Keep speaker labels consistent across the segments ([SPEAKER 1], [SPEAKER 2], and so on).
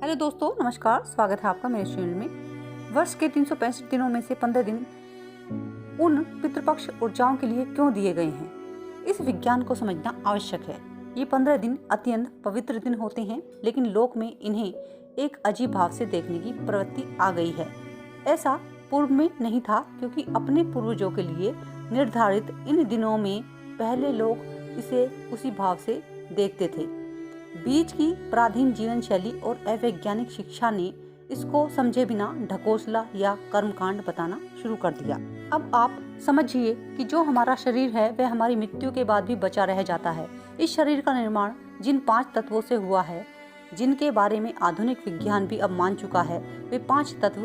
[SPEAKER 1] Hello दोस्तों, नमस्कार। स्वागत है आपका मेरे चैनल में। वर्ष के 365 दिनों में से 15 दिन उन पितृपक्ष ऊर्जाओं के लिए क्यों दिए गए हैं, इस विज्ञान को समझना आवश्यक है। ये 15 दिन अत्यंत पवित्र दिन होते हैं, लेकिन लोक में इन्हें एक अजीब भाव से देखने की प्रवृत्ति आ गई है। ऐसा पूर्व में नहीं था, क्योंकि अपने पूर्वजों के लिए निर्धारित इन दिनों में पहले लोग इसे उसी भाव से देखते थे। बीच की पराधीन जीवन शैली और अवैज्ञानिक शिक्षा ने इसको समझे बिना ढकोसला या कर्मकांड बताना शुरू कर दिया। अब आप समझिए कि जो हमारा शरीर है वह हमारी मृत्यु के बाद भी बचा रह जाता है। इस शरीर का निर्माण जिन 5 तत्वों से हुआ है, जिनके बारे में आधुनिक विज्ञान भी अब मान चुका है, वे 5 तत्व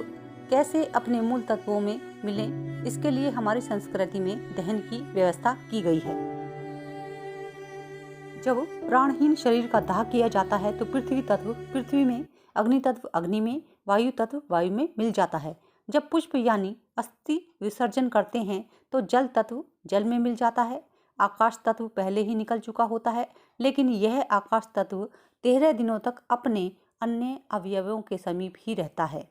[SPEAKER 1] कैसे अपने मूल तत्वों में मिलें, इसके लिए हमारी संस्कृति में दहन की व्यवस्था की गई है। जब प्राणहीन शरीर का दाह किया जाता है तो पृथ्वी तत्व पृथ्वी में, अग्नि तत्व अग्नि में, वायु तत्व वायु में मिल जाता है। जब पुष्प यानी अस्थि विसर्जन करते हैं तो जल तत्व जल में मिल जाता है। आकाश तत्व पहले ही निकल चुका होता है, लेकिन यह आकाश तत्व 13 दिनों तक अपने अन्य अवयवों के समीप ही रहता है।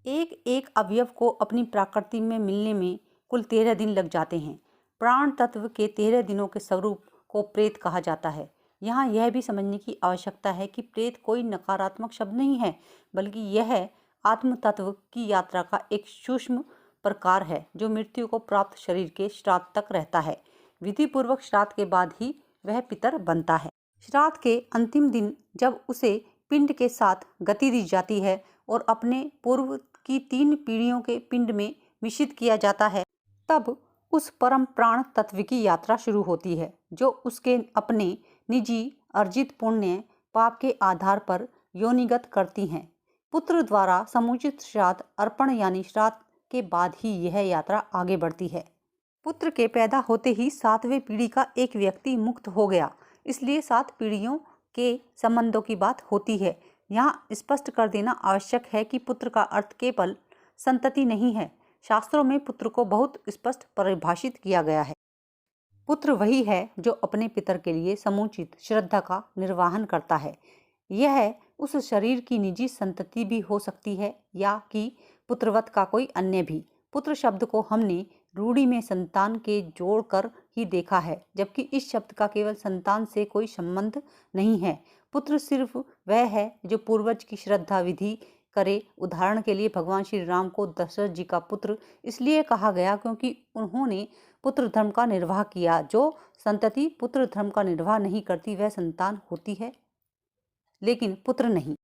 [SPEAKER 1] एक एक अवयव को अपनी प्रकृति में मिलने में कुल 13 दिन लग जाते हैं। प्राण तत्व के 13 दिनों के स्वरूप को प्रेत कहा जाता है। यहाँ यह भी समझने की आवश्यकता है कि प्रेत कोई नकारात्मक शब्द नहीं है, बल्कि यह आत्म तत्व की यात्रा का एक सूक्ष्म प्रकार है, जो मृत्यु को प्राप्त शरीर के श्राद्ध तक रहता है। विधि पूर्वक श्राद्ध के बाद ही वह पितर बनता है। श्राद्ध के अंतिम दिन जब उसे पिंड के साथ गति दी जाती है और अपने पूर्व की 3 पीढ़ियों के पिंड में मिश्रित किया जाता है, तब उस परम प्राण तत्व की यात्रा शुरू होती है, जो उसके अपने निजी अर्जित पुण्य पाप के आधार पर योनिगत करती हैं। पुत्र द्वारा समुचित श्राद्ध अर्पण यानी श्राद्ध के बाद ही यह यात्रा आगे बढ़ती है। पुत्र के पैदा होते ही 7वें पीढ़ी का एक व्यक्ति मुक्त हो गया, इसलिए 7 पीढ़ियों के संबंधों की बात होती है। यहाँ स्पष्ट कर देना आवश्यक है कि पुत्र का अर्थ केवल संतति नहीं है। शास्त्रों में पुत्र को बहुत स्पष्ट परिभाषित किया गया है। पुत्र वही है जो अपने पितर के लिए समुचित श्रद्धा का निर्वहन करता है। यह उस शरीर की निजी संतति भी हो सकती है, या कि पुत्रवत का कोई अन्य भी। पुत्र शब्द को हमने रूढ़ि में संतान के जोड़कर ही देखा है, जबकि इस शब्द का केवल संतान से कोई संबंध नहीं है। पुत्र सिर्फ वह है जो पूर्वज की श्रद्धा विधि करे। उदाहरण के लिए भगवान श्री राम को दशरथ जी का पुत्र इसलिए कहा गया क्योंकि उन्होंने पुत्र धर्म का निर्वाह किया। जो संतति पुत्र धर्म का निर्वाह नहीं करती वह संतान होती है, लेकिन पुत्र नहीं।